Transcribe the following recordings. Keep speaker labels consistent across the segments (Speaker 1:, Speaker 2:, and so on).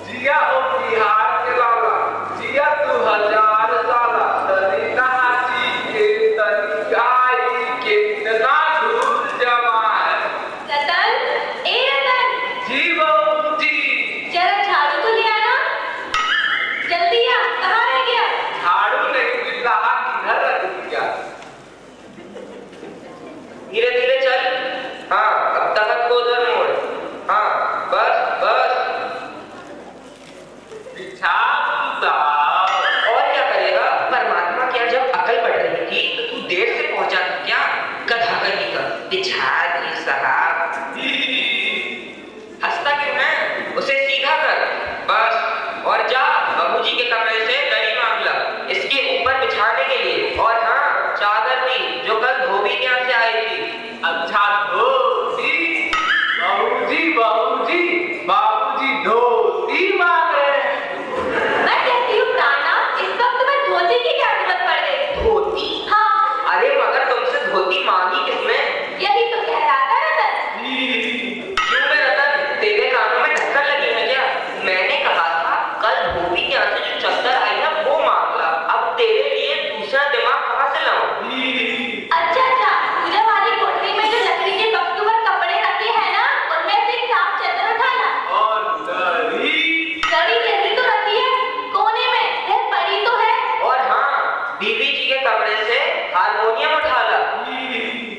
Speaker 1: जिया हो बिहार के लाला, जिया 2000 साला, तनी नहाची के तनी गाई के ना दूर जवान।
Speaker 2: रतन, ए रतन।
Speaker 1: जी बहू जी।
Speaker 2: जरा झाड़ू तो ले आना। जल्दी आ, कहाँ रह गया?
Speaker 1: झाड़ू नहीं मिल रहा, किधर रख दिया?
Speaker 3: धीरे धीरे चल। हाँ, अब तक को उधर मोड़। हाँ, बस बस। और क्या करेगा? परमात्मा क्या जब अकल बढ़ रही थी तो तू देर से पहुंचा था क्या? गधा कहीं का बिछा दी साहब। हंसता क्यों है? उसे सीधा कर बस। और जा बाबूजी के कमरे से दरी मांग ला इसके ऊपर बिछाने के लिए। और हाँ, चादर भी जो कल धोबी के यहाँ से आई थी।
Speaker 1: अच्छा धोती। बाबूजी बाबूजी बाबूजी धोती मांग रहे हैं।
Speaker 2: मैं कहती हूँ प्राणा, इस वक्त तुम्हें धोती की क्या जरूरत पड़ गई?
Speaker 3: धोती?
Speaker 2: हाँ।
Speaker 3: अरे मगर तुमसे धोती मांगी किसने?
Speaker 2: यही तो कह रहा था रतन।
Speaker 3: क्यों बे रतन, तेरे कानों में ढक्कन लगी है क्या? मैंने कहा था कल धोबी के यहाँ से जो चद्दर आई ना वो मांग ला। अब तेरे लिए दूसरा दिमाग कहाँ से लाऊं?
Speaker 2: अच्छा अच्छा, पूजा वाली कोठरी में जो लकड़ी के बक्सों पर कपड़े रखे हैं ना, उनमें से एक साफ चादर उठाना।
Speaker 1: और दरी
Speaker 2: यही तो रखी है कोने में, यह पड़ी तो है।
Speaker 3: और हाँ, बीवी जी के कमरे से हारमोनियम उठा ला।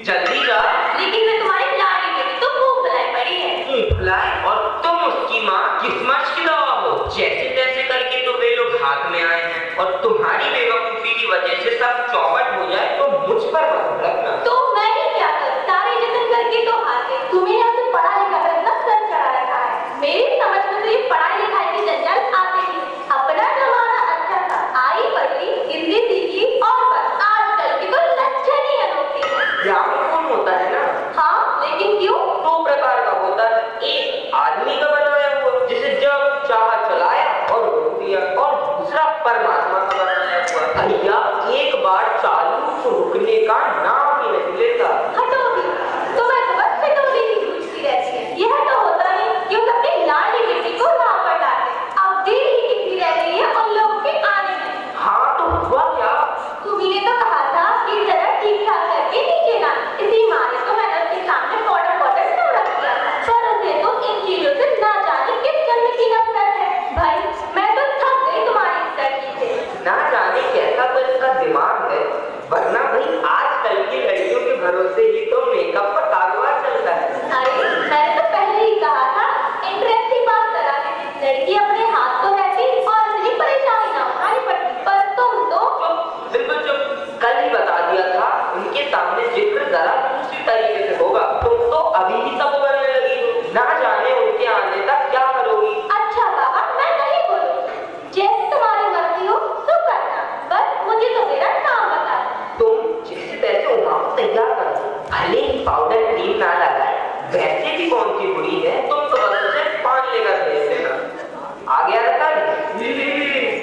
Speaker 3: जल्दी जा।
Speaker 2: लेकिन मैं तुम्हारी लाड़ी बेटी तो भूख बुलाई पड़ी है।
Speaker 3: भुलाए और तुम उसकी माँ किस्मत की दवा हो। जैसे तैसे करके तो वे लोग हाथ में आए हैं और तुम्हारी बेवकूफी की वजह से सब चौपट हो जाए तो मुझ पर मत भड़कना।
Speaker 2: तो मैं ही क्या करूं? सारे जतन करके तो हाथे तुम्हें यहाँ से पढ़ा लिखा कर इतना सर चढ़ा रखा है। मेरी समझ में तो ये पढ़ाई लिखाई की जंजाल आते ही अपना जमाना अच्छा था, आई पढ़ी हिंदी सीखी और बस। आजकल की तो लक्षण ही अनोखे हैं।
Speaker 3: ग्रामोफोन होता है ना?
Speaker 2: हाँ, लेकिन क्यों?
Speaker 3: दो प्रकार का होता है। एक आदमी का बनाया हुआ जिसे जब चाहा चलाया और रोक दिया, और दूसरा परमात्मा का बनाया हुआ। भैया एक बार चालू तो रुकने का नाम ही नहीं लेता।
Speaker 2: हटोगी तो मैं तो बस हटोगी ही पूछती रहती है। यह तो होता नहीं क्यों अपनी लाड़ी बेटी को राह पर डालते। अब देर ही कितनी रह गई है उन लोगों के आने में।
Speaker 3: हाँ तो हुआ क्या?
Speaker 2: तुम्ही ने तो कहा था कि जरा ठीक ठाक करके नीचे ना। इसी माँ ने तो मैंने उसके सामने बॉर्डर क्यों रख दिया था, पर उसे तो इन चीजों से ना जाने किस जन्म की नफरत है। भाई मैं तो थक गई तुम्हारी इस तरकीब से।
Speaker 3: ना जाने कैसा तो इसका दिमाग है, वरना भाई आजकल की लड़कियों के भरोसे ही तो मेकअप का कारोबार चलता है।
Speaker 2: अरे मैंने तो पहले ही कहा था, इंटरेस्ट की बात करा के लड़की अपने हाथ तो रहती और इतनी परेशानी ना उठानी पड़ती, पर तुम तो
Speaker 3: बिल्कुल चुप। कल ही बता दिया था उनके सामने जिक्र जरा दूसरी तरीके से होगा। तुम तो अभी ही तब करने लगी हो। ना जाने उनके आने तक क्या करोगी।
Speaker 2: अच्छा बाबा, मैं नहीं बोलूंगी, जैसे तुम्हारी मर्जी हो तो करना, बस मुझे तो मेरा काम बता दो।
Speaker 3: तुम जैसे तैसे उमाम तैयार करो, भले ही पाउडर क्रीम ना लगाए, वैसे भी कौन सी बुरी है। तुम तो बस उसे पान लेकर भेज देना। आ गया रतन?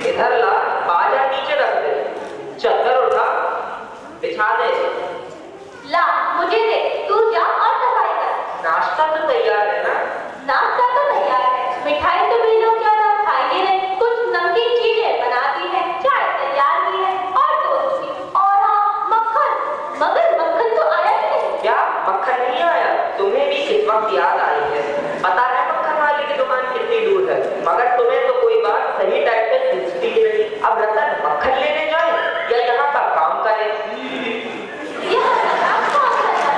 Speaker 3: इधर ला, बाजा नीचे रख दे, चद्दर उठा बिछा दे।
Speaker 2: ला मुझे दे, तू जा और सफाई कर।
Speaker 3: नाश्ता तो तैयार है ना?
Speaker 2: नाश्ता तो तैयार है, मिठाई तो भी लोग ज्यादा खाएंगे नहीं, कुछ नमकीन चीजें बना दी है, चाय तैयार भी है और टोस्ट भी। और हाँ, मक्खन, मगर मक्खन तो आया ही नहीं।
Speaker 3: क्या मक्खन नहीं आया? तुम्हें भी किस वक्त याद आई है? पता है मक्खन वाले की दुकान कितनी दूर है, मगर तुम्हें तो कोई बात सही टाइम पे पूछती ही नहीं। अब रतन मक्खन लेने जाए या यहाँ का काम करे?
Speaker 2: यह काम कौन सा है?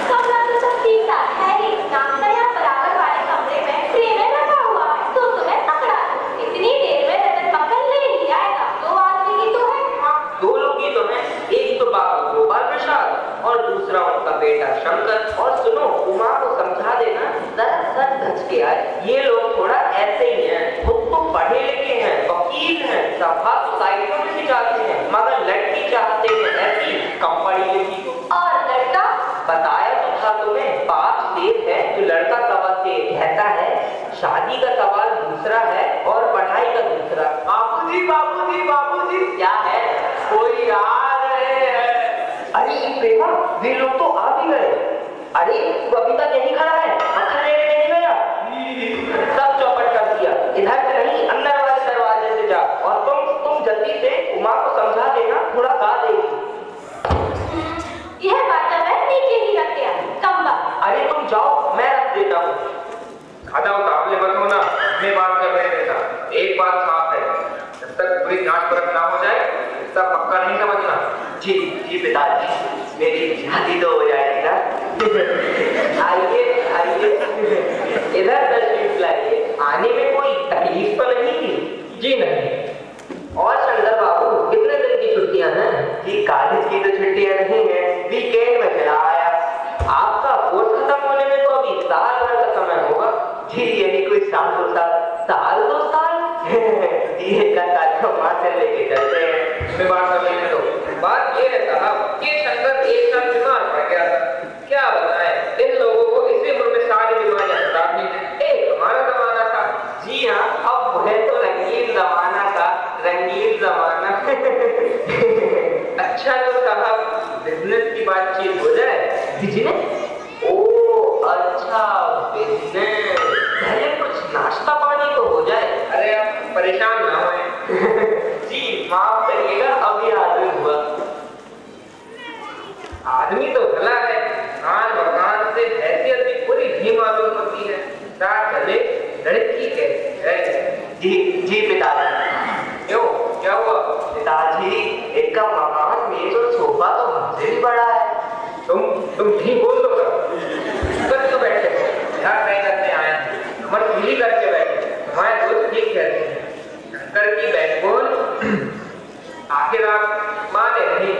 Speaker 2: कमरा तो सब ठीक ठाक है ही, नाश्ता यहाँ बराबर वाले कमरे में ट्रे में रखा हुआ है, तो तुम्हें पकड़ा दो। इतनी देर में रतन मक्खन ले ही आएगा। दो आदमी की तो है।
Speaker 3: हाँ, दो लोग ही तो हैं। एक तो बाबू गोपाल प्रसाद और दूसरा उनका बेटा शंकर। और सुनो, उमा को समझा देना जरा सच धज के आए। ये लोग थोड़ा ऐसे ही हैं, खुद तो पढ़े लिखे हैं, वकील हैं, सभा सोसाइटियों में भी जाते हैं, मगर लड़की चाहते हैं ऐसी कम पढ़ी लिखी को।
Speaker 2: और लड़का?
Speaker 3: बताया तो था तुम्हें, बाप सेठ है जो लड़का सवाल से कहता है। शादी का सवाल दूसरा है और पढ़ाई का दूसरा।
Speaker 1: बाबूजी बाबूजी बाबूजी
Speaker 3: क्या है?
Speaker 1: कोई आ रहे हैं।
Speaker 3: अरे प्रेमा, वे लोग तो आ भी गए। अरे तू अभी तक यहीं खड़ा है, मक्खन लेने नहीं गया? सब चौपट कर दिया। इधर से नहीं जाऊं?
Speaker 1: ज्यादा उतावले मत होना, अपनी बात कर रहे थे साहब। एक बात साफ है, जब तक पूरी जांच परख ना हो जाए इसका पक्का नहीं समझना।
Speaker 3: जी जी पिताजी, मेरी शादी तो हो जाएगी ना। आइए आइए, इधर तशरीफ लाइए। आने में कोई तकलीफ तो नहीं थी?
Speaker 1: जी नहीं।
Speaker 3: और शंकर बाबू, कितने दिन की छुट्टियां हैं? जी कॉलेज की तो छुट्टियां नहीं है, वीकेंड में चला आया। आपका कोर्स खत्म होने में तो अभी साल भर का समय होगा। जी यही कोई साल 2 साल। साल 2 साल? जी एक साल को माँ से लेके चलते हैं।
Speaker 1: अपनी बात कर लेने दो। बात ये है साहब कि शंकर एक साल बीमार पड़ गया था। क्या बताएं, इन लोगों को इसी उम्र में सारी बीमारियां सताती हैं। एक हमारा जमाना था।
Speaker 3: जी हाँ, अब वह तो रंगीन जमाना था, रंगीन जमाना।
Speaker 1: अच्छा तो साहब बिजनेस की बातचीत हो जाए।
Speaker 3: बिजनेस? ओह अच्छा, बिजनेस। पहले कुछ नाश्ता पानी तो हो जाए।
Speaker 1: अरे आप परेशान ना होए।
Speaker 3: जी माफ करिएगा, अभी हाजिर हुआ।
Speaker 1: आदमी तो भला है, कान भगवान से हैसियत भी पूरी नहीं मालूम होती है। साथ चले लड़की कैसे है?
Speaker 3: जी पिताजी।
Speaker 1: क्यों, क्या हुआ?
Speaker 3: पिताजी, इनका मकान मेज और सोफा तो हमसे भी बड़ा है।
Speaker 1: तुम नहीं बोल दो बस क्यों बैठे हो? यहाँ नहीं करने आया, हमारे पीली करके बैठे। हमारे दोस्त ठीक कहते हैं, शंकर की बैकबोन आखिर आप माने नहीं।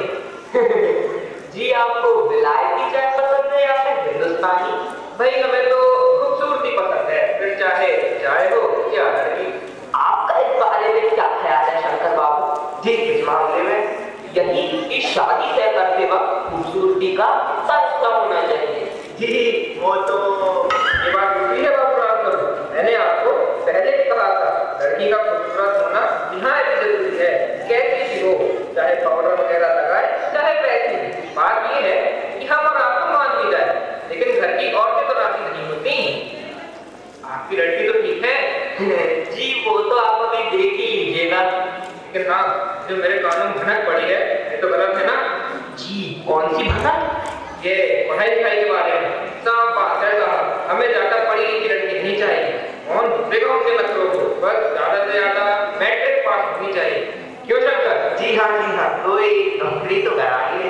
Speaker 3: जी आपको विलायती चाय पसंद है या फिर हिंदुस्तानी?
Speaker 1: भाई हमें तो खूबसूरती पसंद है, फिर चाहे चाय हो या लड़की।
Speaker 3: आपका इस बारे में क्या ख्याल है शंकर बाबू? जी इस मामले में यही कि शादी तय करते वक्त खूबसूरती का हिस्सा होना चाहिए। जी वो तो
Speaker 1: ये बात दूसरी है बाबू राम करो। मैंने आपको पहले भी कहा था, लड़की का खूबसूरत होना निहायत जरूरी है। कैसी भी हो, चाहे पाउडर वगैरह लगाए चाहे वैसी। बात ये है कि हम और आपको मान ली जाए, लेकिन घर की औरतें तो राजी नहीं होती। आपकी लड़की तो ठीक है।
Speaker 3: जी वो तो आप अभी देख ही लीजिएगा।
Speaker 1: लेकिन ना, जो मेरे कानों में भनक पड़ी है ये तो गलत है ना?
Speaker 3: जी कौन सी भनक?
Speaker 1: ये पढ़ाई लिखाई के बारे में। साफ बात है साहब, हमें ज्यादा पढ़ी लिखी लड़की नहीं चाहिए। कौन भूलेगा उनके नखरों को? बस ज्यादा से ज्यादा मैट्रिक पास होनी चाहिए। क्यों शंकर?
Speaker 3: जी हाँ कोई नौकरी तो कराइए।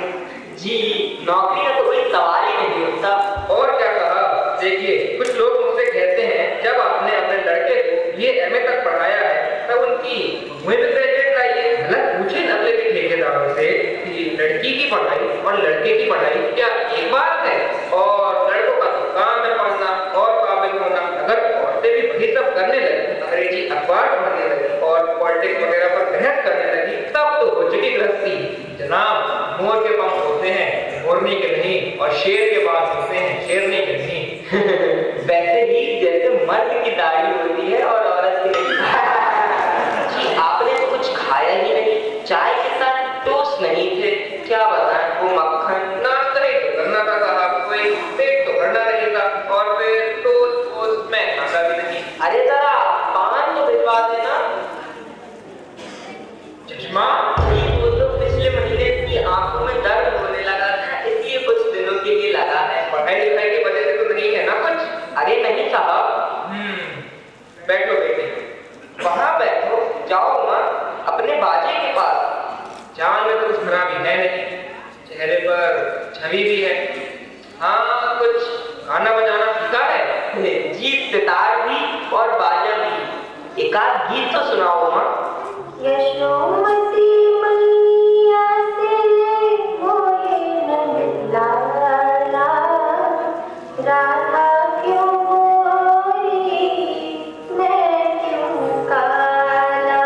Speaker 3: जी नौकरी का तो कोई सवाल ही नहीं उठता।
Speaker 1: और क्या कहा? देखिए कुछ लोग मुझसे कहते हैं जब आपने अपने लड़के को ये एमए तक पढ़ाया है तब उनकी मुझे भी ग्रेजुएट लाइए। मतलब पूछे न अगले के ठेकेदारों से कि लड़की की पढ़ाई और लड़के की पढ़ाई क्या एक बात है? और लड़कों का तो काम है पढ़ना और काबिल होना। अगर औरतें भी वही सब करने लगी, अंग्रेजी अखबार पढ़ने लगी और पॉलिटिक्स वगैरह पर बहस करने लगी, तब तो हो चुकी गृहस्थी। जनाब मोर के पंख होते हैं मोरनी के नहीं, और शेर के बाल होते हैं शेरनी के नहीं।
Speaker 3: वैसे ही जैसे मर्द की दाढ़ी होती है और औरत की नहीं। जी आपने तो कुछ खाया ही नहीं, चाय के साथ टोस्ट नहीं थे। क्या बताएं, वो मक्खन
Speaker 1: नाश्ता ही तो करना था साहब, कोई पेट तो भरना नहीं था, और फिर टोस्ट वोस्ट मैं खाता भी नहीं।
Speaker 3: अरे जरा पान तो भिजवा देना।
Speaker 1: चश्मा?
Speaker 3: वो तो पिछले महीने की आंखों में दर्द होने लगा था, इसलिए कुछ दिनों के लिए लगा है।
Speaker 1: पढ़ाई लिखाई की वजह से तो नहीं है ना कुछ?
Speaker 3: अरे नहीं साहब।
Speaker 1: बैठो बेटे।
Speaker 3: वहां बैठो, जाओ माँ अपने बाजे के पास।
Speaker 1: चाल में तो कुछ खराबी है नहीं, चेहरे पर छवि भी है। हाँ कुछ गाना बजाना सीखा है?
Speaker 3: जी सितार भी और बाजा भी। एक आध गीत तो सुनाओ माँ।
Speaker 2: यशोमती मैया से मोहे न लाला, राधा क्यों गोरी मैं क्यों काला।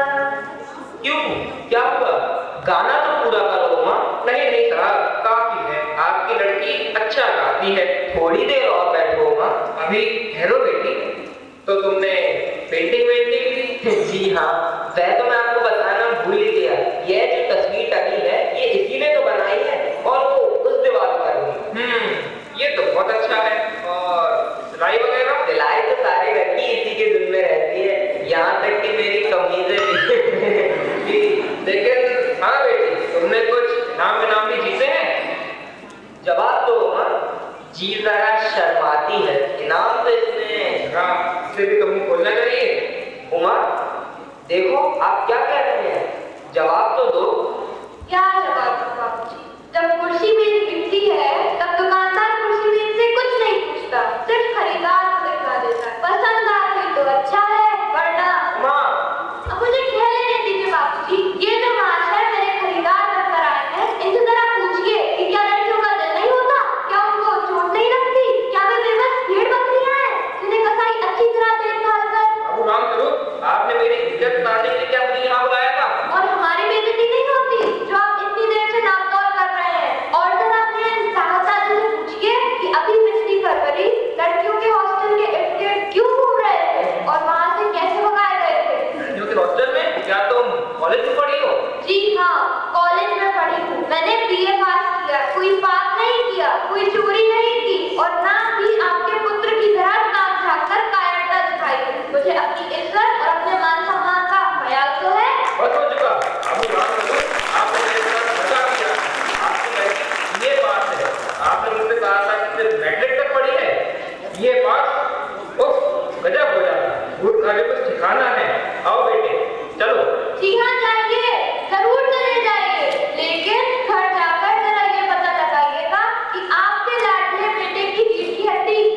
Speaker 3: क्यों, क्या हुआ? गाना तो पूरा करो माँ।
Speaker 1: नहीं नहीं साहब, काफी है। आपकी लड़की अच्छा गाती है।
Speaker 3: थोड़ी देर और बैठो माँ।
Speaker 1: अभी ठहरो बेटी। तो तुमने पेंटिंग वेंटिंग की?
Speaker 3: जी हाँ, वह तो मैं आपको बताना भूल ही गया। यह जो तस्वीर टंगी है ये इसी ने तो बनाई है, और वो उस दीवार पर है।
Speaker 1: ये तो बहुत अच्छा है। और सिलाई वगैरह?
Speaker 3: सिलाई तो सारे घर की इसी के दिन में रहती है, यहाँ तक कि मेरी कमीजें भी।
Speaker 1: लेकिन हाँ बेटी, तुमने कुछ इनाम भी जीते हैं?
Speaker 3: जवाब दो माँ। जी जरा शर्माती है, इनाम तो इसमें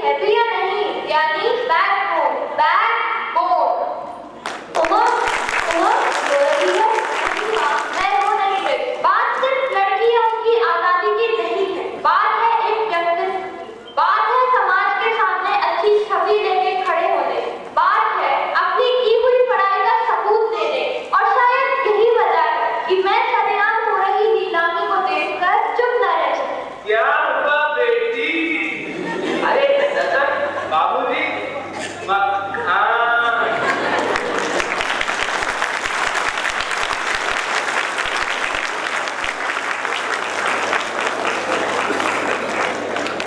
Speaker 2: है तो या नहीं, यानी बैकबोन, बैक